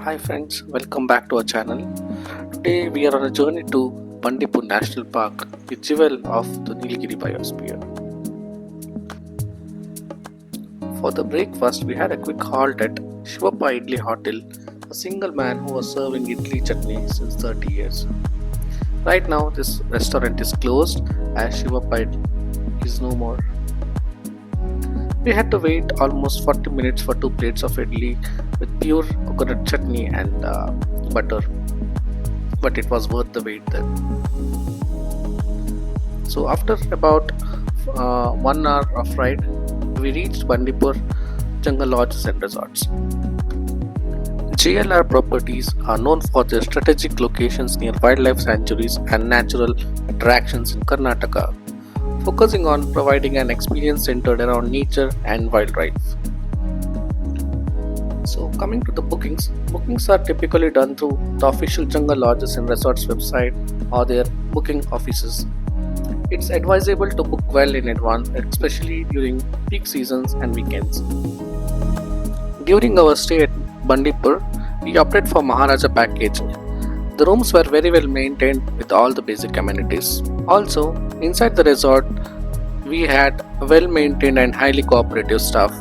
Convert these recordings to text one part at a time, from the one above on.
Hi friends, welcome back to our channel. Today we are on a journey to Bandipur National Park, the jewel of the Nilgiri biosphere. For the breakfast, we had a quick halt at Shivappa Idli Hotel, a single man who was serving idli chutney since 30 years. Right now, this restaurant is closed as Shivappa is no more. We had to wait almost 40 minutes for 2 plates of idli with pure coconut chutney and butter, but it was worth the wait then. So after about 1 hour of ride, we reached Bandipur Junglelodges&resorts. JLR properties are known for their strategic locations near wildlife sanctuaries and natural attractions in Karnataka, focusing on providing an experience centered around nature and wildlife. So coming to the bookings are typically done through the official Jungle Lodges and Resorts website or their booking offices. It's advisable to book well in advance, especially during peak seasons and weekends. During our stay at Bandipur, we opted for Maharaja package. The rooms were very well maintained with all the basic amenities. Also, inside the resort, we had a well maintained and highly cooperative staff.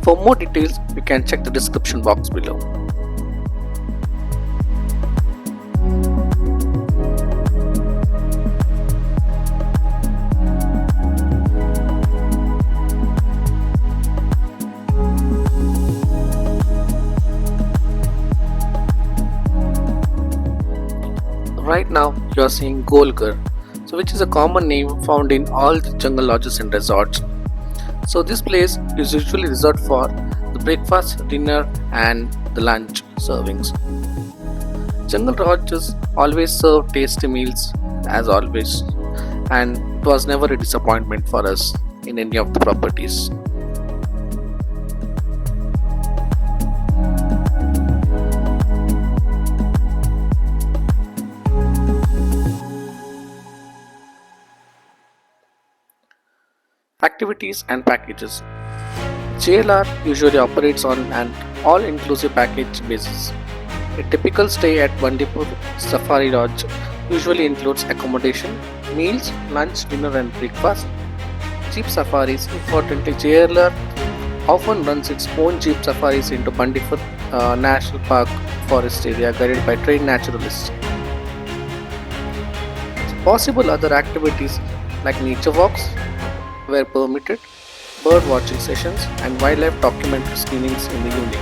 For more details, you can check the description box below. Right now, you are seeing Golgar, which is a common name found in all the jungle lodges and resorts. So this place is usually reserved for the breakfast, dinner and the lunch servings. Jungle lodges always serve tasty meals as always, and it was never a disappointment for us in any of the properties. Activities and packages. JLR usually operates on an all-inclusive package basis. A typical stay at Bandipur Safari Lodge usually includes accommodation, meals, lunch, dinner and breakfast. Jeep safaris. Importantly, JLR often runs its own jeep safaris into Bandipur National Park forest area guided by trained naturalists. Possible other activities like nature walks were permitted, bird watching sessions and wildlife documentary screenings in the unit.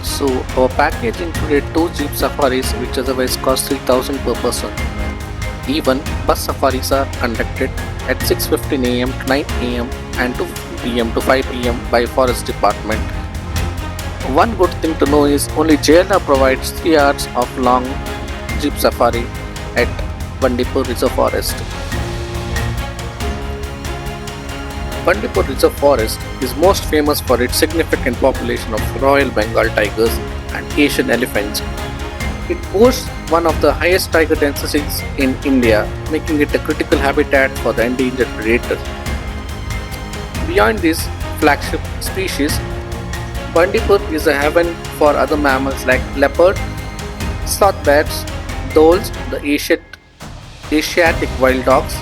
So our package included 2 jeep safaris which otherwise cost 3,000 per person. Even bus safaris are conducted at 6:15 am to 9 am and 2 pm to 5 pm by forest department. One good thing to know is only JLR provides 3 hours of long jeep safari at Bandipur Reserve Forest. Bandipur Reserve Forest is most famous for its significant population of Royal Bengal tigers and Asian elephants. It boasts one of the highest tiger densities in India, making it a critical habitat for the endangered predator. Beyond these flagship species, Bandipur is a haven for other mammals like leopard, sloth bears, dholes, the Asiatic wild dogs,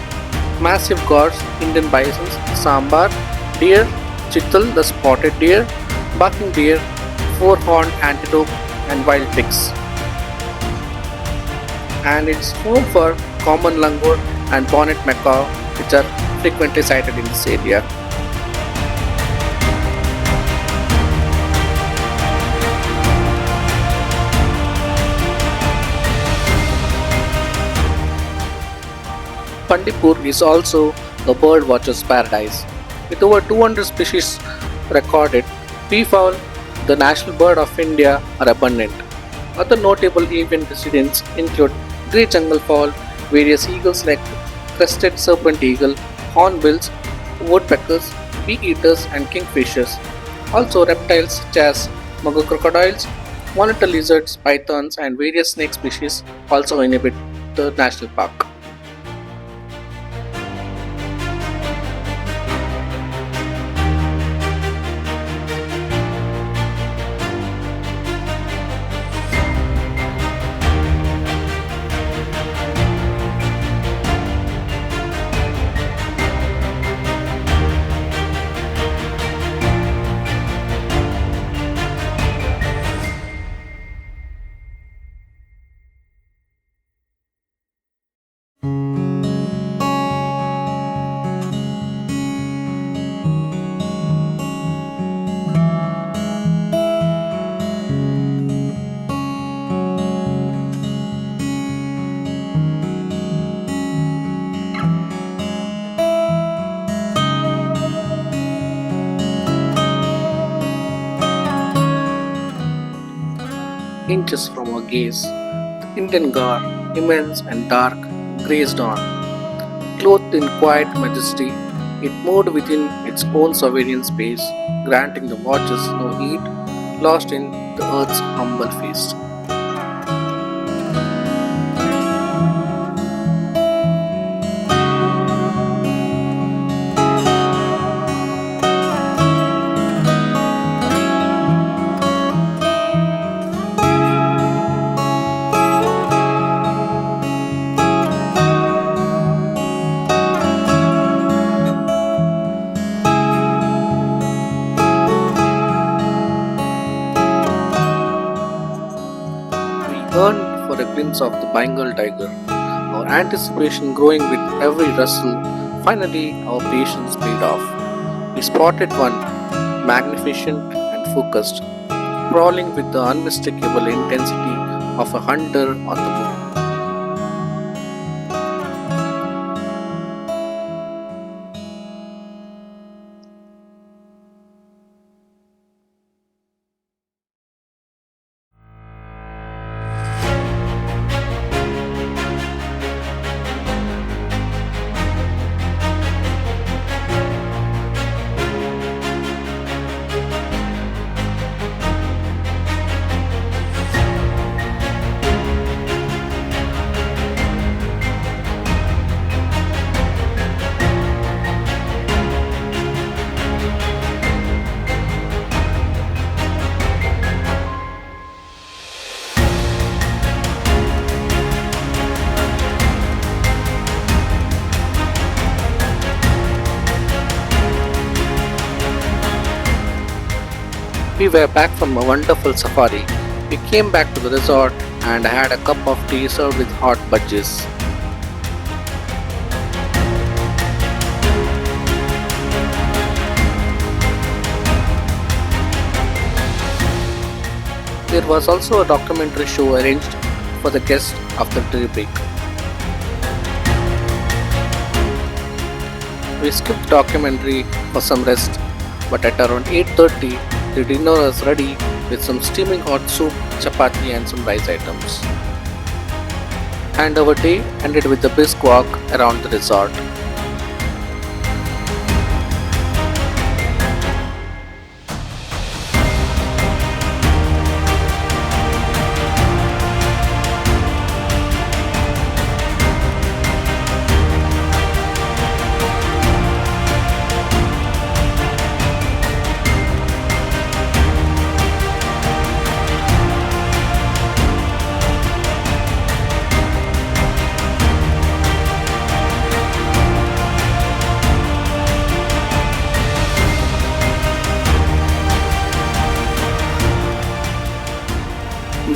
massive gours, Indian bisons, sambar, deer, chital, the spotted deer, barking deer, four-horned antelope and wild pigs. And it's home for common langur and bonnet macaw which are frequently sighted in this area. Bandipur is also a bird watcher's paradise. With over 200 species recorded, peafowl, the national bird of India, are abundant. Other notable avian residents include grey jungle fowl, various eagles like crested serpent eagle, hornbills, woodpeckers, bee eaters and kingfishers. Also reptiles such as mugger crocodiles, monitor lizards, pythons and various snake species also inhabit the national park. inches from our gaze. The Indian guard, immense and dark, grazed on. Clothed in quiet majesty, it moved within its own sovereign space, granting the watchers no heed, lost in the earth's humble feast. We yearned for a glimpse of the Bengal tiger, our anticipation growing with every rustle. Finally, our patience paid off. We spotted one, magnificent and focused, crawling with the unmistakable intensity of a hunter on the move. We were back from a wonderful safari. We came back to the resort and I had a cup of tea served with hot budgies. There was also a documentary show arranged for the guests after tea break. We skipped documentary for some rest, but at around 8:30 the dinner was ready with some steaming hot soup, chapati and some rice items. And our day ended with a brisk walk around the resort.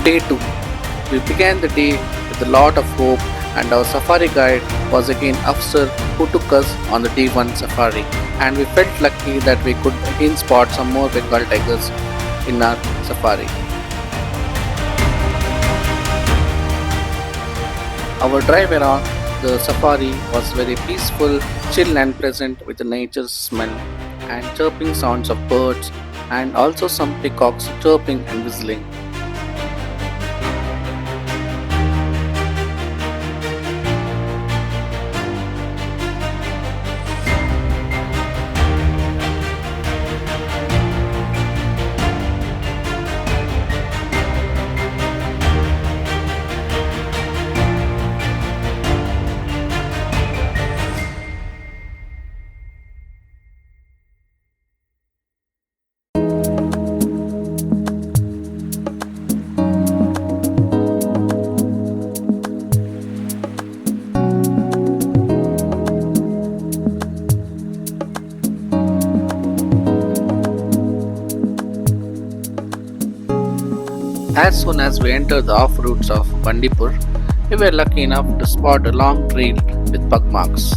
Day 2. We began the day with a lot of hope, and our safari guide was again Afsar who took us on the day 1 safari, and we felt lucky that we could again spot some more Bengal tigers in our safari. Our drive around the safari was very peaceful, chill and pleasant with the nature's smell and chirping sounds of birds and also some peacocks chirping and whistling. As soon as we entered the off routes of Bandipur, we were lucky enough to spot a long trail with pug marks.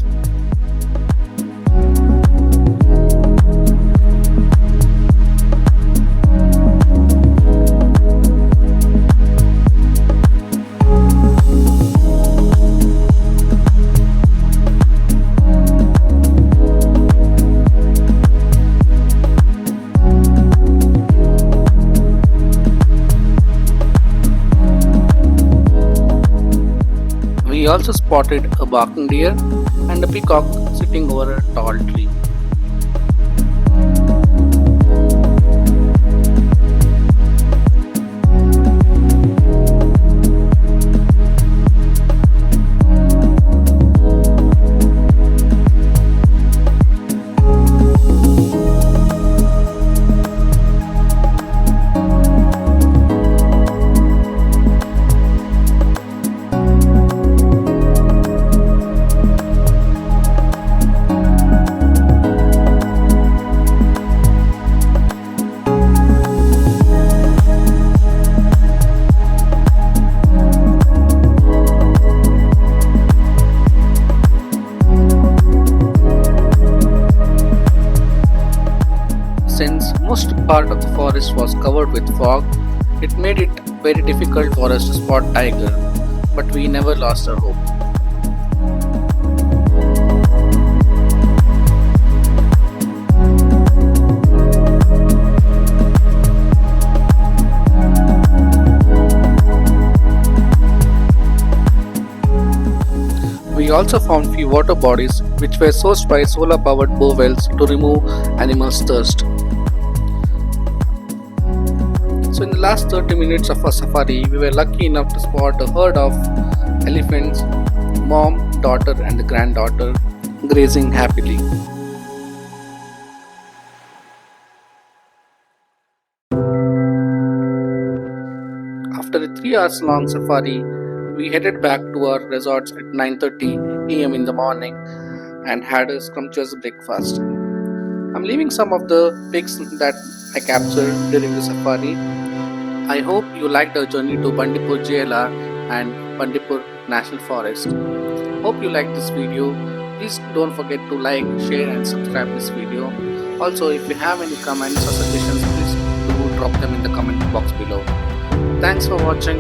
We also spotted a barking deer and a peacock sitting over a tall tree. Since most part of the forest was covered with fog, it made it very difficult for us to spot tiger, but we never lost our hope. We also found few water bodies which were sourced by solar powered bowells to remove animals' thirst. So in the last 30 minutes of our safari, we were lucky enough to spot a herd of elephants, mom, daughter and the granddaughter grazing happily. After a 3 hours long safari, we headed back to our resorts at 9:30 am in the morning and had a scrumptious breakfast. I'm leaving some of the pics that I captured during the safari. I hope you liked our journey to Bandipur JLR and Bandipur National Forest. Hope you liked this video. Please don't forget to like, share and subscribe this video. Also, if you have any comments or suggestions, please do drop them in the comment box below. Thanks for watching.